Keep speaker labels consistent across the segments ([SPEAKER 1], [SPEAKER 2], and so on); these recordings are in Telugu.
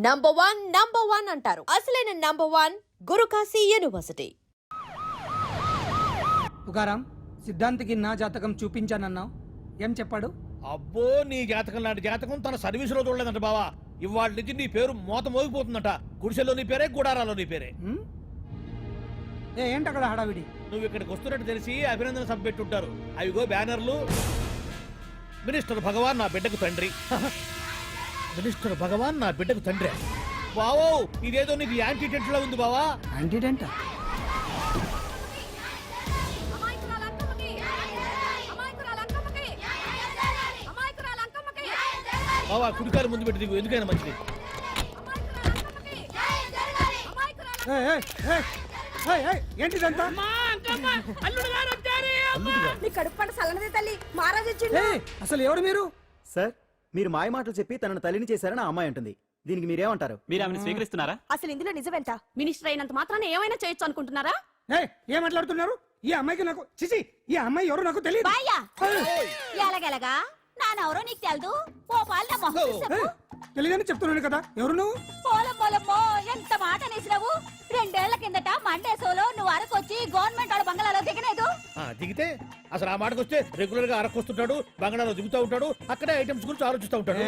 [SPEAKER 1] నంబర్ వన్ అంటారు. అసలైన number one Guru Kashi university.
[SPEAKER 2] Tukaram, సిద్ధాంతికి నా జాతకం చూపించానన్నావు, ఏం చెప్పాడు?
[SPEAKER 3] అబ్బో, నీ జాతకం లాంటి జాతకం తన సర్వీసులో చూడలేదంట బావా. ఇవాళ నుంచి నీ పేరు మోత మోగిపోతుందంట. గుడిసెలో నీ పేరే, గుడారాలో నీ పేరే.
[SPEAKER 2] ఏంటి అక్కడ హడావిడి?
[SPEAKER 3] నువ్వు ఇక్కడికి వస్తున్నట్టు తెలిసి అభినందన సభ పెట్టుంటారు. అవిగో బ్యానర్లు. మినిస్టర్ భగవాన్ నా బిడ్డకు తండ్రి. మినిస్టర్ భగవాన్ నా బిడ్డకు తండ్రి. బావో, ఇదేదో నీకు యాంటీటెంట్ లా ఉంది బావా.
[SPEAKER 2] యాంటీటెంట్?
[SPEAKER 3] బావా, కుడికాలు ముందు పెట్టి దిగు, ఎందుకైనా మంచిది.
[SPEAKER 2] ఏంటిదంతా? అసలు ఎవరు మీరు?
[SPEAKER 4] సార్, మీరు మాయ మాటలు చెప్పి తనను తల్లిని చేశారని ఆ అమ్మాయి అంటుంది. దీనికి మీరేమంటారు?
[SPEAKER 5] మీరు ఆమెను స్వీకరిస్తున్నారా?
[SPEAKER 6] అసలు ఇందులో నిజమేంట? మినిస్టర్ అయినంత మాత్రాన ఏమైనా చేయొచ్చు అనుకుంటున్నారా?
[SPEAKER 2] ఏం మాట్లాడుతున్నారు? ఈ అమ్మాయికి నాకు చిచి, ఈ అమ్మాయి ఎవరు నాకు తెలియదు.
[SPEAKER 6] ఎలాగెలగా నానెవరో నీకు తెలదు. ఓ పాల
[SPEAKER 2] తెలియదని చెప్తున్నాను కదా, ఎవరు నువ్వు?
[SPEAKER 6] పోలమ్మో, ఎంత మాట అనేసినావు. 2 ఏళ్ల కిందట మండే సోలో నువ్వు అరకొచ్చి గవర్నమెంట్ వాళ్ళ బంగ్లాలో దిగలేదు.
[SPEAKER 3] దిగితే అసలు ఆ మాటకు వస్తే రెగ్యులర్ గా అరకొస్తుంటాడు, బంగాళాలో దిగుతూ ఉంటాడు, అక్కడే ఐటమ్స్ గురించి ఆలోచిస్తూ ఉంటాడు,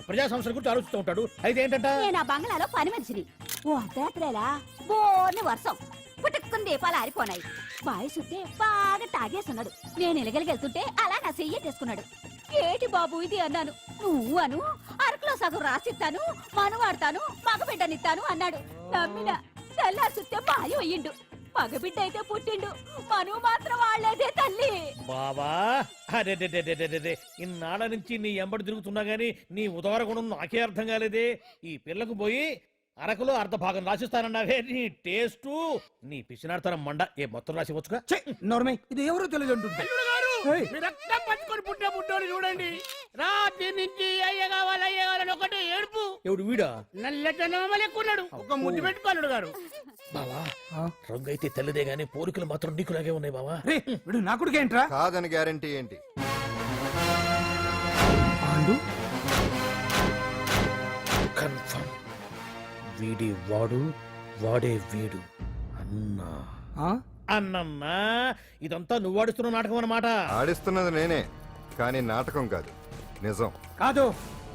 [SPEAKER 3] ప్రజా సంస్థల గురించి ఆలోచిస్తూ ఉంటాడు. అయితే ఏంటంట,
[SPEAKER 6] నేను ఆ బంగ్లాలో పని మనిషిని. ఓ అర్ధరాత్రేలా బోర్ని వర్షం పుట్టుకుని దీపాలు ఆరిపోనాయి. బాయ్ సుత్తే బాగా తాగేస్తున్నాడు. నేను ఎలగలిగెళ్తుంటే అలా నా చెయ్యి తీసుకున్నాడు. ఏటి బాబు ఇది అన్నాను. నువ్వు అను, అరకులో సగం రాసిస్తాను, మనువాడతాను, మగబిడ్డనిస్తాను అన్నాడు. నమ్మిన తెల్లారి సుత్తే బాయ్ అయ్యిండు. మగబిడ్డ అయితే పుట్టిండు, మనువు మాత్రం వాళ్లేదే తల్లి.
[SPEAKER 3] బాబా అరే, ఇన్నాళ్ళ నుంచి నీ ఎంబడి తిరుగుతున్నా గానీ నీ ఉదార గుణం నాకే అర్థం కాలేదే. ఈ పిల్లకు పోయి అరకులో అర్ధ భాగం రాసిస్తానన్నావే. నీ టేస్టు, నీ పిచ్చినాడతనం మండ. ఏ మొత్తం రాసి వచ్చుగా.
[SPEAKER 2] నోర్మై, ఇది ఎవరో తెలియదు అంటుంది.
[SPEAKER 7] రక్తం పంచుకొని పుట్టే పుట్టోడు చూడండి. రాత్రి నుంచి అయ్య కావాలని ఒకటే ఏడుపు.
[SPEAKER 3] ఎవడు వీడా?
[SPEAKER 7] నల్లెట్టనమ్మ లెక్కున్నాడు. ఒక ముద్దు పెట్టుకోలేడు గారు.
[SPEAKER 3] బావా, రంగు అయితే తెల్లదే గానీ పోలికలు మాత్రం నీకులాగే ఉన్నాయి బావా.
[SPEAKER 2] వీడు నా కొడుకు ఏంట్రా?
[SPEAKER 8] కాదని గ్యారంటీ ఏంటి?
[SPEAKER 3] కన్ఫర్మ్. వీడి వాడు, వాడే వీడు. అన్నా అన్నన్నా, ఇదంతా నువ్వు ఆడిస్తున్న నాటకం అన్నమాట.
[SPEAKER 8] ఆడిస్తున్నది నేనే, కానీ నాటకం కాదు, నిజం.
[SPEAKER 2] కాదు,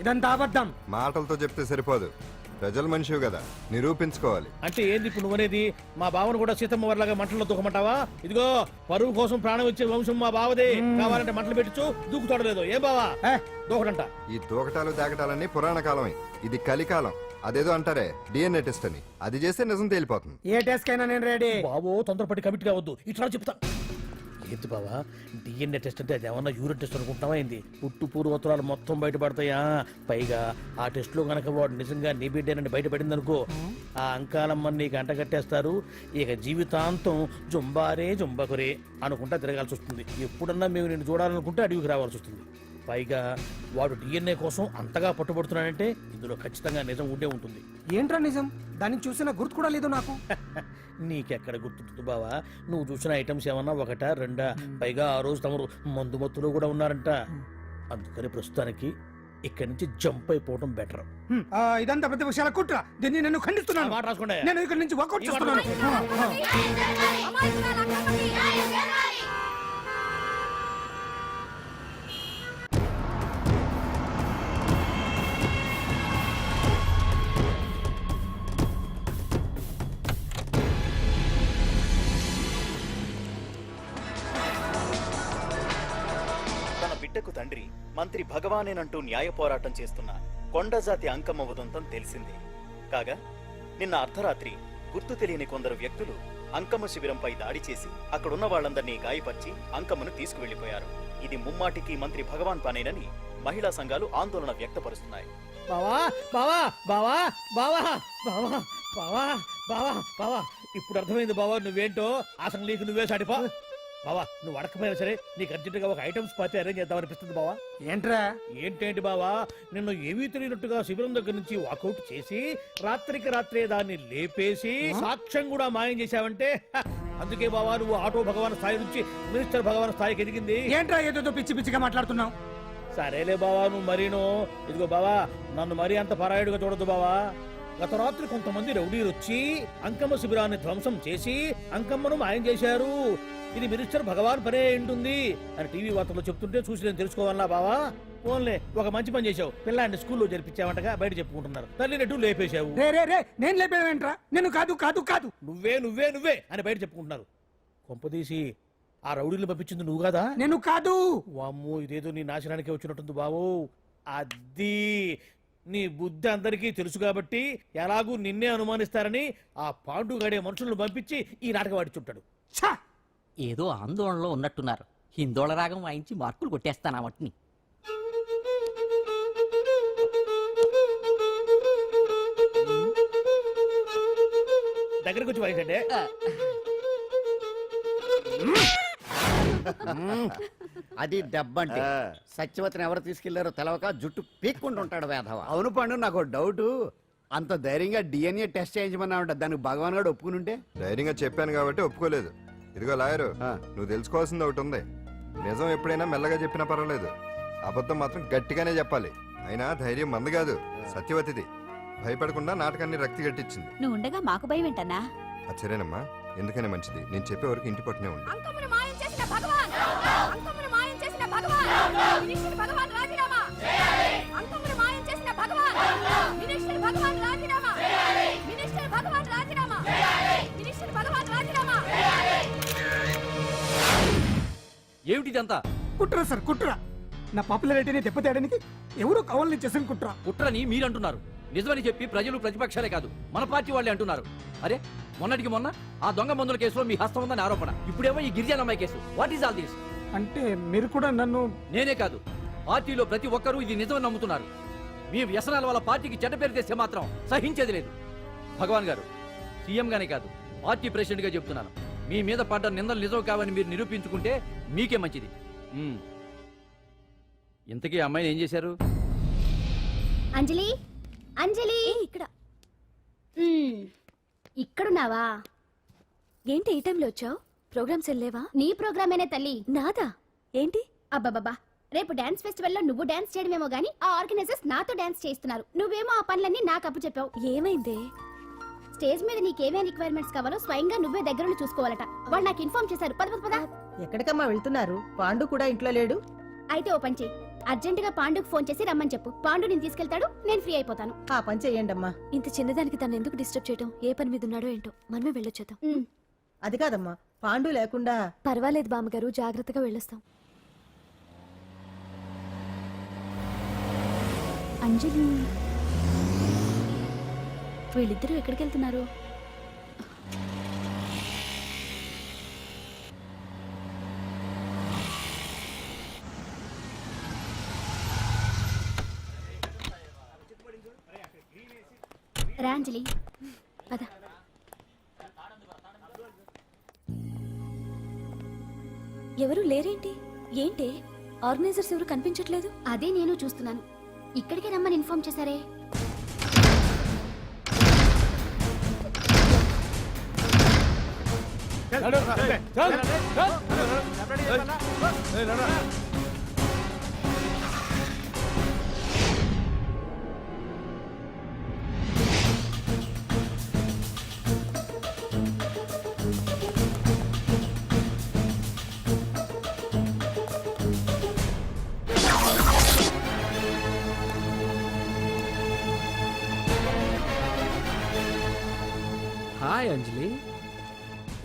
[SPEAKER 2] ఇదంతా అబద్ధం.
[SPEAKER 8] మాటలతో చెప్తే సరిపోదు, ప్రజల మనిషివి కదా, నిరూపించుకోవాలి.
[SPEAKER 3] అంటే ఏంది ఇప్పుడు నువ్వనేది? మా బావను కూడా సీతమ్మ వారిలాగా మంటల్లో దూకమంటావా? ఇదిగో, పరువు కోసం ప్రాణం ఇచ్చే వంశం మా బావదే. కావాలంటే మంటలు పెట్టచ్చు, దూకుతాడలేదు. ఏం బావా దూకడంట?
[SPEAKER 8] ఈ దూకటాలు దాకటాలన్నీ పురాణ కాలమే, ఇది కలికాలం. అదేదో అంటారే డిఎన్ఏ టెస్ట్ అని, అది చేస్తే నిజం తేలిపోతుంది.
[SPEAKER 2] ఏ టెస్ట్ కైనా నేను రెడీ.
[SPEAKER 3] బావో, తొందరపడి కమిట్ కావద్దు. ఇట్లా చెప్తా. ఏంటి బావా, డిఎన్ఏ టెస్ట్ అంటే అది ఏమన్నా యూరిన్ టెస్ట్ అనుకుంటున్నావా ఏంది? పుట్టు పూర్వోత్తరాలు మొత్తం బయటపడతాయా? పైగా ఆ టెస్ట్ లో గనక వాడు నిజంగా నీ బిడ్డేనని బయటపడింది అనుకో, ఆ అంకాలమ్మని నీకు అంటగట్టేస్తారు. ఇక జీవితాంతం జుంబారే జుంబకురే అనుకుంటా తిరగాల్సి వస్తుంది. ఎప్పుడన్నా మేము నేను చూడాలనుకుంటే అడవికి రావాల్సి వస్తుంది. పైగా వాడు డిఎన్ఏ కోసం అంతగా పట్టుబడుతున్నాడంటే ఇందులో ఖచ్చితంగా నిజం ఉండే ఉంటుంది.
[SPEAKER 2] ఏంట్రా నిజం? దాన్ని చూసిన గుర్తు కూడా లేదు నాకు.
[SPEAKER 3] నీకెక్కడ గుర్తుంటుంది బావా? నువ్వు చూసిన ఐటమ్స్ ఏమన్నా ఒకటా రెండా? పైగా ఆ రోజు తమరు మందు మత్తులో కూడా ఉన్నారంట. అందుకని ప్రస్తుతానికి ఇక్కడి నుంచి జంప్ అయిపోవడం బెటర్.
[SPEAKER 2] ఇదంతా పెద్ద విషయాల కుట్ర. దీన్ని నేను ఖండిస్తున్నాను.
[SPEAKER 3] మాట రాసుకోండి.
[SPEAKER 2] నేను ఇక్కడి నుంచి వాకౌట్ చేస్తున్నాను.
[SPEAKER 4] బిడ్డకు తండ్రి మంత్రి భగవానేనంటూ న్యాయ పోరాటం చేస్తున్న కొండజాతి అంకమ్మ ఉదంతం తెలిసిందే. కాగా నిన్న అర్ధరాత్రి గుర్తు తెలియని కొందరు వ్యక్తులు అంకమ్మ శిబిరంపై దాడి చేసి అక్కడున్న వాళ్ళందరినీ గాయపరిచి అంకమ్మను తీసుకువెళ్లిపోయారు. ఇది ముమ్మాటికి మంత్రి భగవాన్ పనేనని మహిళా సంఘాలు ఆందోళన వ్యక్తపరుస్తున్నాయి.
[SPEAKER 3] బావా బావా బావా బావా బావా బావా బావా బావా ఇప్పుడు అర్థమైంది బావా నువ్వేంటో. అసలు నీకు నువ్వే సాటిపా బావా. నువ్వు అడకపోయినా సరే నీకు అర్జెంటుగా ఒక ఐటమ్స్ పార్టీ అరేంజ్ చేద్దామనిపిస్తుంది బావా.
[SPEAKER 2] ఏంట్రా?
[SPEAKER 3] ఏంటేంటి బావా, నిన్ను ఏమీ తెలియనట్టుగా శిబిరం దగ్గర నుంచి వాకౌట్ చేసి రాత్రికి రాత్రే దాన్ని లేపేసి సాక్ష్యం కూడా మాయం చేశావంటే అందుకే బావా నువ్వు ఆటో భగవాన్ స్థాయి నుంచి మినిస్టర్ భగవాన్ స్థాయికి ఎదిగింది.
[SPEAKER 2] ఏంట్రా ఏదో పిచ్చి పిచ్చిగా మాట్లాడుతున్నావు?
[SPEAKER 3] సరేలే బావా, నువ్వు మరీను. ఇదిగో బావా, నన్ను మరీ అంత పరాయుడుగా చూడద్దు బావా. గత రాత్రి కొంతమంది రౌడీలు వచ్చి అంకమ్మ శిబిరాన్ని ధ్వంసం చేసి అంకమ్మను మాయం చేశారు. ఇది మినిస్టర్ భగవాన్ పనే ఉంటుంది అని టీవీ వార్తల్లో చెప్తుంటే చూసి నేను తెలుసుకోవాలా బావా? ఓన్లే ఒక మంచి పని చేశావు. పిల్లాన్ని స్కూల్లో జరిపించావంటగా బయట చెప్పుకుంటున్నారు. తల్లి నెట్టు లేపేశావు.
[SPEAKER 2] రే నేను లేపేవేంట్రా? నేను కాదు కాదు కాదు.
[SPEAKER 3] నువ్వే అని బయట చెప్పుకుంటున్నారు. కొంపదీసి ఆ రౌడీలు పంపించింది నువ్వు కాదా?
[SPEAKER 2] నేను కాదు.
[SPEAKER 3] వామ్మో, ఇదేదో నీ నాశనానికి వచ్చినట్టుంది బావు. అది నీ బుద్ధి అందరికీ తెలుసు కాబట్టి ఎలాగూ నిన్నే అనుమానిస్తారని ఆ పాండుగాడే మనుషులను పంపించి ఈ నాటకం వాడిచుంటాడు.
[SPEAKER 2] ఛా!
[SPEAKER 5] ఏదో ఆందోళనలో ఉన్నట్టున్నారు. హిందోళ రాగం వాయించి మార్కులు కొట్టేస్తాను ఆ మట్టిని.
[SPEAKER 3] దగ్గరకు వచ్చి వాయించండి.
[SPEAKER 9] అది దెబ్బంటే సత్యవతిని ఎవరు తీసుకెళ్లారో తెలవక జుట్టు పీక్కుంటుంటాడు వేధవ.
[SPEAKER 10] అవును పండు, నాకు డౌట్. అంత ధైర్యంగా డిఎన్ఏ టెస్ట్ చేయించమన్నా ఉంటా, దానికి భగవాన్ గారు ఒప్పుకునుంటే.
[SPEAKER 8] ధైర్యంగా చెప్పాను కాబట్టి ఒప్పుకోలేదు. ఇదిగో లాయరు, నువ్వు తెలుసుకోవాల్సింది ఒకటి ఉంది. నిజం ఎప్పుడైనా మెల్లగా చెప్పినా పర్వాలేదు, అబద్ధం మాత్రం గట్టిగానే చెప్పాలి. అయినా ధైర్యం మంది కాదు, సత్యవతిది. భయపడకుండా నాటకాన్ని రక్తి గట్టించింది.
[SPEAKER 6] నువ్వు ఉండగా మాకు భయం ఏంటన్నా?
[SPEAKER 8] అచ్చరేనమ్మా, ఎందుకనే మంచిది. నేను చెప్పే వరకు ఇంటి పట్టునే ఉంది.
[SPEAKER 6] అంకమ్మను మాయం చేసిన భగవాన్! అంకమ్మను మాయం చేసిన భగవాన్! మినిస్టర్ భగవాన్ రాజీనామా! అంకమ్మను మాయం చేసిన భగవాన్! మినిస్టర్ భగవాన్ రాజీనామా! మినిస్టర్ భగవాన్ రాజీనామా! మినిస్టర్ భగవాన్ రాజీనామా!
[SPEAKER 5] ఏమిటిదంతా?
[SPEAKER 2] కుట్ర సార్, కుట్ర. నా పాపులారిటీని దెబ్బతేయడానికి ఎవరో కావాలని చేసిన కుట్ర.
[SPEAKER 5] కుట్రని మీరంటున్నారు. నిజమని చెప్పి ప్రజలు ప్రతిపక్షాలే కాదు మన పార్టీ వాళ్ళే అంటున్నారు. అరే, మొన్నటికి మొన్న ఆ దొంగ మందుల కేసులో మీ హస్తం ఉందని ఆరోపణ. ఇప్పుడేమో ఈ గిరిజన అమ్మాయి case. What is all this?
[SPEAKER 2] అంటే మీరు కూడా నన్ను...
[SPEAKER 5] నేనే కాదు, పార్టీలో ప్రతి ఒక్కరూ ఇది నిజమని నమ్ముతున్నారు. మీ వ్యసనాల వల్ల పార్టీకి చెడ్డ పేరు తెస్తే మాత్రం సహించేది లేదు. భగవాన్ గారు, సీఎం గానే కాదు, పార్టీ ప్రెసిడెంట్ గా చెప్తున్నాను. మీ మీద పడ్డ నిందలు నిజం కావని మీరు నిరూపించుకుంటే మీకే మంచిది. ఇంతకీ అమ్మాయిని ఏం చేశారు?
[SPEAKER 6] అంజలి, అంజలి, ఇక్కడ ఇక్కడున్నావా?
[SPEAKER 11] ఏంటి ఈ టైంలో వచ్చావు? ప్రోగ్రామ్స్ వెళ్ళేవా?
[SPEAKER 6] నీ ప్రోగ్రామేనే తల్లి.
[SPEAKER 11] నాదా? ఏంటి?
[SPEAKER 6] అబ్బబ్బబ్బా, రేపు డాన్స్ ఫెస్టివల్ లో నువ్వు డాన్స్ చేయడమేమో గానీ ఆ ఆర్గనైజర్స్ నాతో డాన్స్ చేస్తున్నారు. నువ్వేమో ఆ పనులన్నీ నాకు అప్పు చెప్పావు.
[SPEAKER 11] ఏమైందే?
[SPEAKER 6] స్టేజ్ మీద నీకేమేం రిక్వైర్మెంట్స్ కావాలో స్వయంగా నువ్వే దగ్గరుండి చూసుకోవాలట. వాళ్ళు నాకు ఇన్ఫార్మ్ చేశారు. పద పద పద.
[SPEAKER 12] ఎక్కడికమ్మా వెళ్తున్నారు? పాండు కూడా ఇంట్లో లేడు.
[SPEAKER 6] అయితే ఓ పని చెయ్యి, అర్జెంట్ గా పాండుకు ఫోన్ చేసి రమ్మని చెప్పు. పాండు నేను తీసుకెళ్తాడు, నేను ఫ్రీ అయిపోతాను.
[SPEAKER 12] ఆ పని చెయ్యండమ్మా.
[SPEAKER 11] ఇంత చిన్నదానికి తను ఎందుకు డిస్టర్బ్ చేయడం? ఏ పని మీద ఉన్నాడో ఏంటో, మనమే వెళ్ళొచ్చేద్దాం.
[SPEAKER 12] అది కాదమ్మా, పాండు లేకుండా...
[SPEAKER 11] పర్వాలేదు బామ్మగారు, జాగ్రత్తగా వెళ్ళొస్తాం.
[SPEAKER 6] అంజలి, వీళ్ళిద్దరూ ఎక్కడికి వెళ్తున్నారు? రాంజలి,
[SPEAKER 11] పద. ఎవరు లేరేంటి? ఏంటి ఆర్గనైజర్స్ ఎవరు కనిపించట్లేదు?
[SPEAKER 6] అదే నేను చూస్తున్నాను. ఇక్కడికే రమ్మని ఇన్ఫార్మ్ చేశారే.
[SPEAKER 13] హాయ్ అంజలి,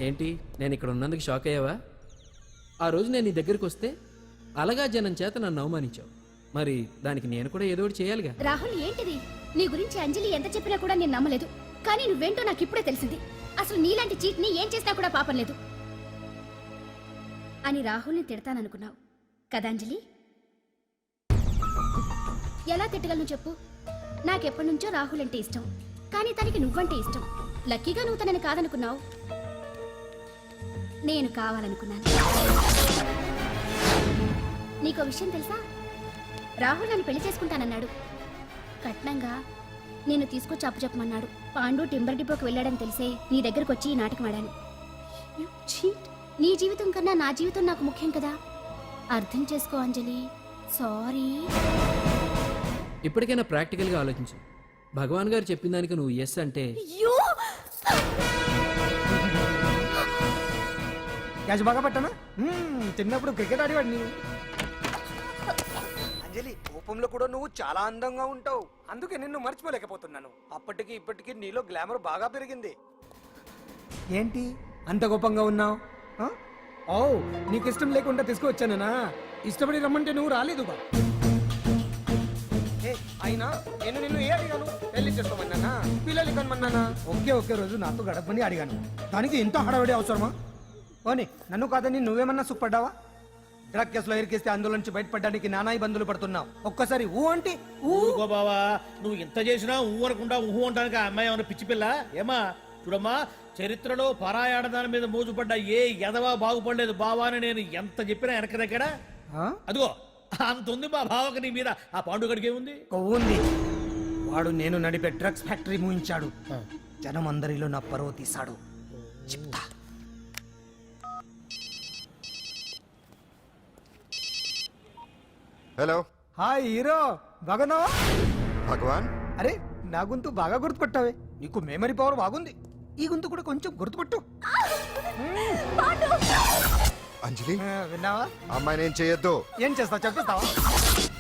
[SPEAKER 13] ఏంటి నేను ఇక్కడ ఉన్నందుకు షాక్ అయ్యావా? ఆ రోజు నేను నీ దగ్గరికి వస్తే అలగా జనం చేత నన్ను అవమానించావు. మరి దానికి నేను కూడా ఏదో ఒకటి చేయాలిగా.
[SPEAKER 6] రాహుల్, ఏంటిది? నీ గురించి అంజలి ఎంత చెప్పినా కూడా నేను నమ్మలేదు. కానీ నువ్వేంటో నాకు ఇప్పుడే తెలిసింది. అసలు నీలాంటి చీట్ ని ఏం చేసినా కూడా పాపం లేదు అని రాహుల్ని తిడతాననుకున్నావు కదా అంజలి? ఎలా తిట్టగలను చెప్పు? నాకెప్పటి నుంచో రాహుల్ అంటే ఇష్టం, కానీ తనకి నువ్వంటే ఇష్టం. లక్కీగా నువ్వు తనని కాదనుకున్నావు, నేను కావాలనుకున్నాను. నీకో విషయం తెలుసా? రాహుల్ నన్ను పెళ్లి చేసుకుంటానన్నాడు. కట్నంగా నేను తీసుకొచ్చి అప్పు చెప్పమన్నాడు. పాండు టింబర్ డిపోకి వెళ్ళాడని తెలిసే నీ దగ్గరకు వచ్చి ఈ నాటకం ఆడాను. నీ జీవితం కన్నా నా జీవితం నాకు ముఖ్యం కదా, అర్థం చేసుకో అంజలి. సారీ.
[SPEAKER 13] ఇప్పటికైనా ప్రాక్టికల్గా ఆలోచించు. భగవాన్ గారు చెప్పిన దానికి నువ్వు ఎస్ అంటే
[SPEAKER 2] క్యాచ్ బాగా పట్టానా చిన్నప్పుడు క్రికెట్ ఆడేవాడిని. అంజలి, కోపంలో కూడా నువ్వు చాలా అందంగా ఉంటావు, అందుకే నిన్ను మర్చిపోలేకపోతున్నాను. అప్పటికి ఇప్పటికి నీలో గ్లామర్ బాగా పెరిగింది. ఏంటి అంత కోపంగా ఉన్నావు? ఓ, నీకు ఇష్టం లేకుండా తీసుకువచ్చానా? ఇష్టపడి రమ్మంటే నువ్వు రాలేదు బా. అయినా నేను నిన్ను ఏ అడిగాను? పెళ్లి చేసుకోమన్నానా, పిల్లలు కనమన్నానా? ఒకే రోజు నాతో గడపని అడిగాను, దానికి ఇంత హడావిడి అవసరమా? ఓని, నన్ను కాదని నువ్వేమన్నా సుఖపడ్డావా? డ్రగ్ కేసులో ఇరికిస్తే అందులో నుంచి బయటపడడానికి నానా ఇబ్బందులు పడుతున్నావు. ఒక్కసారి ఊ అంటే
[SPEAKER 3] ఊరుకో బావా, నువ్వు ఇంత చేసినా ఊ అనకుండా ఊహు అంటానికి ఆ అమ్మాయి ఏమైనా పిచ్చి పిల్ల? ఏమా చూడమ్మా, చరిత్రలో పరాయాడదాని మీద మోజుపడ్డ ఏ ఎదవా బాగుపడలేదు బావా అని నేను ఎంత చెప్పినా వెనక దగ్గర అదిగో అంత ఉంది మా బావకి నీ మీద. ఆ పాండుగడికి ఏముంది?
[SPEAKER 2] కొవ్వుంది. వాడు నేను నడిపే డ్రగ్స్ ఫ్యాక్టరీ మూయించాడు, జనం అందరిలో నా పరువు తీశాడు. చెప్తా.
[SPEAKER 8] హలో,
[SPEAKER 2] హాయ్ హీరో, బాగున్నావా?
[SPEAKER 8] భగవాన్.
[SPEAKER 2] అరే, నా గొంతు బాగా గుర్తుపట్టావే, నీకు మెమరీ పవర్ బాగుంది. ఈ గొంతు కూడా కొంచెం గుర్తుపట్టు.
[SPEAKER 8] అంజలి,
[SPEAKER 2] విన్నావా?
[SPEAKER 8] అమ్మాయి నేను చేయొద్దు.
[SPEAKER 2] ఏం చేస్తావు చెప్పిస్తావా?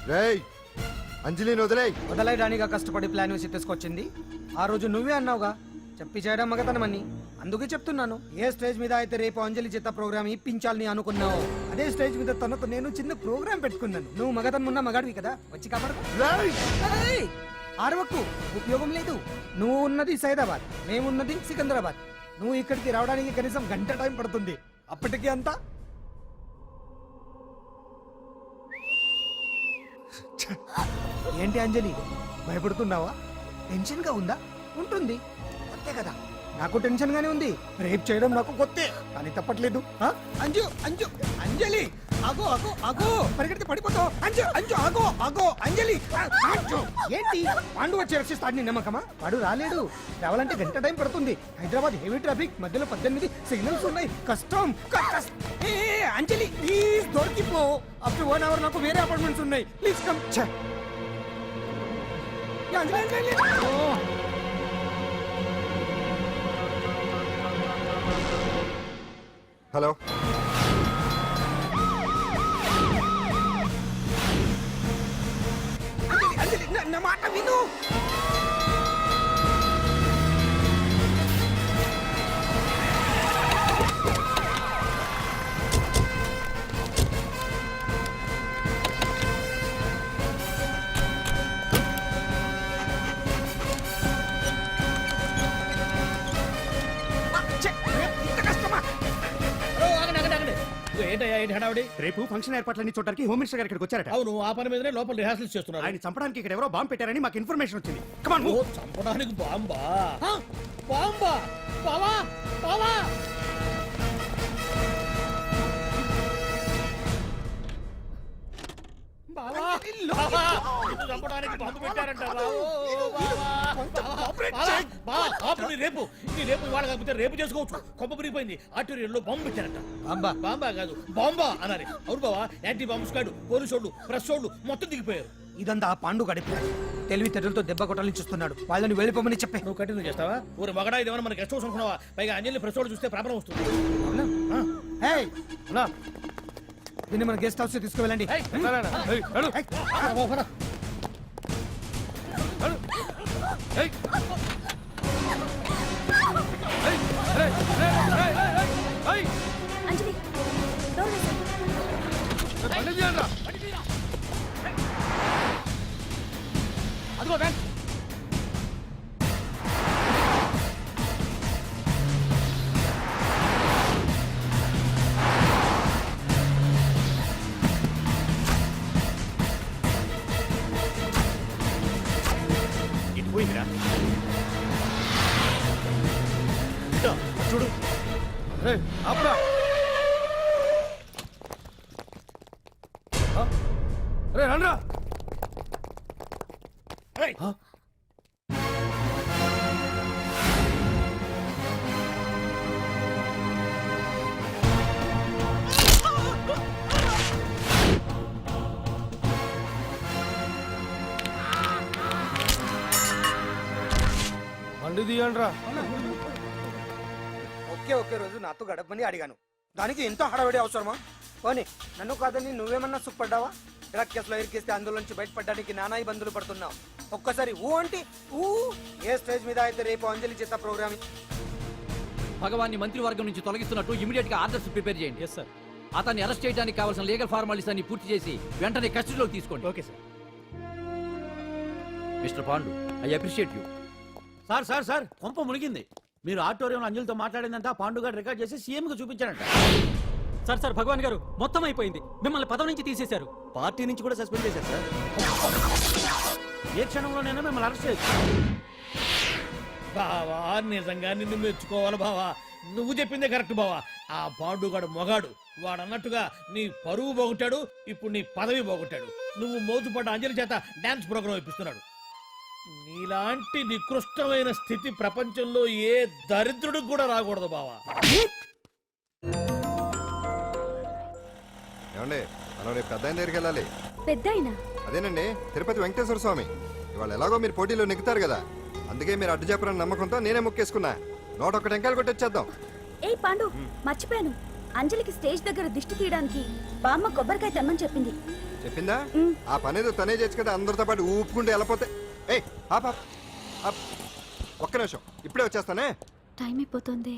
[SPEAKER 8] రేయ్, అంజలిని వదిలేయ్.
[SPEAKER 2] వదలైడానిగా కష్టపడి ప్లాన్ వేసి తీసుకొచ్చింది. ఆ రోజు నువ్వే అన్నావుగా చెప్పి చేయడం మగతనమని, అందుకే చెప్తున్నాను. ఏ స్టేజ్ మీద అయితే రేపు అంజలి చేత ప్రోగ్రామ్ ఇప్పించాలని అనుకున్నావు, అదే స్టేజ్ మీద తనతో నేను చిన్న ప్రోగ్రామ్ పెట్టుకున్నాను. నువ్వు మగతనం ఉన్న మగాడివి కదా, వచ్చి కాపాడు. ఆరవకు, ఉపయోగం లేదు. నువ్వు ఉన్నది సైదాబాద్, మేమున్నది సికింద్రాబాద్. నువ్వు ఇక్కడికి రావడానికి కనీసం గంట టైం పడుతుంది. అప్పటికి అంతా ఏంటి అంజలి, భయపడుతున్నావా? టెన్షన్ గా ఉందా? ఉంటుంది, కొత్తే కదా. నాకు టెన్షన్ గానే ఉంది. రేప్ చేయడం నాకు కొత్తే, కానీ తప్పట్లేదు. అంజు అంజు అంజలి, ఆగో ఆగో ఆగో, పరిగెడితే పడిపోతావు. అంజు అంజు ఆగో ఆగో, అంజలి అంజు. ఏంటి పాండు వచ్చి రక్షిస్తాడు నీ నమ్మకమా? వాడు రాలేడు, రావాలంటే గంట టైం పడుతుంది. హైదరాబాద్ హెవీ ట్రాఫిక్, మధ్యలో 18 సిగ్నల్స్ ఉన్నాయి, కష్టం. అంజలి ప్లీజ్ దొరికిపో. ఆఫ్టర్ 1 అవర్ నాకు వేరే అపార్ట్మెంట్స్ ఉన్నాయి, ప్లీజ్ కమ్.
[SPEAKER 8] హలో,
[SPEAKER 2] నా మాట విను.
[SPEAKER 3] ఏంటయ్యా ఏంటి హడావుడి?
[SPEAKER 2] రేపు ఫంక్షన్ ఏర్పాట్లన్నీ చూడడానికి హోమ్ మినిస్టర్ గారు ఇక్కడికి వచ్చారట.
[SPEAKER 3] అవును, ఆ పని మీదనే లోపల రిహార్సల్స్ చేస్తున్నారు.
[SPEAKER 2] ఆయన చంపడానికి ఇక్కడ ఎవరో బాంబు పెట్టారని మాకు ఇన్ఫర్మేషన్ వచ్చింది. కమాన్.
[SPEAKER 3] ఓ, చంపడానికి బాంబా? బాంబా? బావా బావా, చంపడానికి బాంబు పెట్టారంట. రేపు ఇవాళ కాకపోతే రేపు చేసుకోవచ్చు. కొమ్మ పిరిగిపోయింది. ఆర్టీరియల్లో బాంబు పెట్టారంట. బాంబా? బాంబా కాదు, బాంబా అనాలి. అవును బావా, యాంటీ బాంబు స్క్వాడ్, పోలీసు వాళ్ళు, ప్రెస్ వాళ్ళు మొత్తం దిగిపోయారు. ఇదంతా ఆ పాండు గడిపి తెలివితేటలతో దెబ్బ కొట్టాలని చూస్తున్నాడు. వాళ్ళని వెళ్ళిపోమని చెప్పి నువ్వు కంటిన్యూ చేస్తావా? ఊరు మగడా ఇదేమన్నా మనకి గెస్ట్ హౌస్ అనుకున్నావా? పైగా అంజలి ప్రెస్ వాళ్ళు చూస్తే ప్రాబ్లం వస్తుంది. దీన్ని మన గెస్ట్ హౌస్ తీసుకువెళ్ళండి.
[SPEAKER 11] అంజలి
[SPEAKER 3] అదిగో బ్యాంక్.
[SPEAKER 4] ఇది పోయిందిరా, చూడు.
[SPEAKER 2] రండ్రా. బండి తీయండిరా. ఒకే రోజు నాతో గడపని అడిగాను, దానికి ఎంతో హడావిడి అవసరమా? పోనీ నన్ను కాదని నువ్వేమన్నా సుఖపడ్డావా? డ్రగ్ కేసులో ఇరికిస్తే అందులోంచి బయటపడడానికి నానా ఇబ్బందులు పడుతున్నావు. ఒక్కసారి ఊ అంటే ఊ. ఏ స్టేజ్ మీద అయితే రేపు అంజలి చేత ప్రోగ్రామ్.
[SPEAKER 5] భగవాన్ని మంత్రివర్గం నుంచి తొలగిస్తున్నట్టు ఇమీడియట్ గా ఆర్డర్స్ ప్రిపేర్ చేయండి. Yes sir. అతన్ని అరెస్ట్ చేయడానికి కావాల్సిన లీగల్ ఫార్మాలిటీస్ అన్ని పూర్తి చేసి వెంటనే కస్టడీలోకి తీసుకోండి. Okay sir. Mister Pandu, I appreciate you.
[SPEAKER 3] Sir sir sir కొంప మునిగింది. మీరు ఆడిటోరియంలో అంజలితో మాట్లాడిందంట పాండు గారు రికార్డ్ చేసి సీఎం కు చూపించారంట.
[SPEAKER 13] సార్ సార్ భగవాన్ గారు మొత్తం అయిపోయింది. మిమ్మల్ని పదవి నుంచి తీసేశారు.
[SPEAKER 3] పార్టీ నుంచి కూడా సస్పెండ్ చేశారు సార్. ఏ క్షణంలోనైనా మిమ్మల్ని అరెస్ట్ చేయొచ్చు. బావా నిజంగా నిన్ను మెచ్చుకోవాలి బావా. నువ్వు చెప్పిందే కరెక్ట్ బావా. ఆ పాండుగాడు మొగాడు. వాడు అన్నట్టుగా నీ పరువు పోగొట్టాడు, ఇప్పుడు నీ పదవి పోగొట్టాడు. నువ్వు మోతుపడ్డ అంజలి చేత డాన్స్ ప్రోగ్రామ్ ఇప్పిస్తున్నాడు. నీలాంటి నికృష్టమైన స్థితి ప్రపంచంలో ఏ దరిద్రుడికి కూడా రాకూడదు బావా.
[SPEAKER 8] ఏమండి మనం రేపు పెద్ద ఆయన దగ్గరికి వెళ్ళాలి.
[SPEAKER 11] పెద్దాయనా?
[SPEAKER 8] అదేనండి తిరుపతి వెంకటేశ్వర స్వామి. ఇవాళ ఎలాగో మీరు పోటీలో నెగ్గుతారు కదా, అందుకే మీరు అడ్డు చెప్పరని నమ్మకంతో నేనే మొక్కేసుకున్నా. 101 టెంకాయలు కొట్టొచ్చేద్దాం.
[SPEAKER 6] ఏ పాండు, మర్చిపోయాను. అంజలికి స్టేజ్ దగ్గర దిష్టి తీయడానికి బామ్మ కొబ్బరికాయ తెమ్మని చెప్పింది.
[SPEAKER 8] చెప్పిందా? ఆ పనేదో తనే చేయొచ్చు కదా, అందరితో పాటు ఊపుకుంటే వెళ్ళిపోతే. ఏ ఒక్క నిమిషం, ఇప్పుడే వచ్చేస్తానే.
[SPEAKER 11] టైం అయిపోతుంది.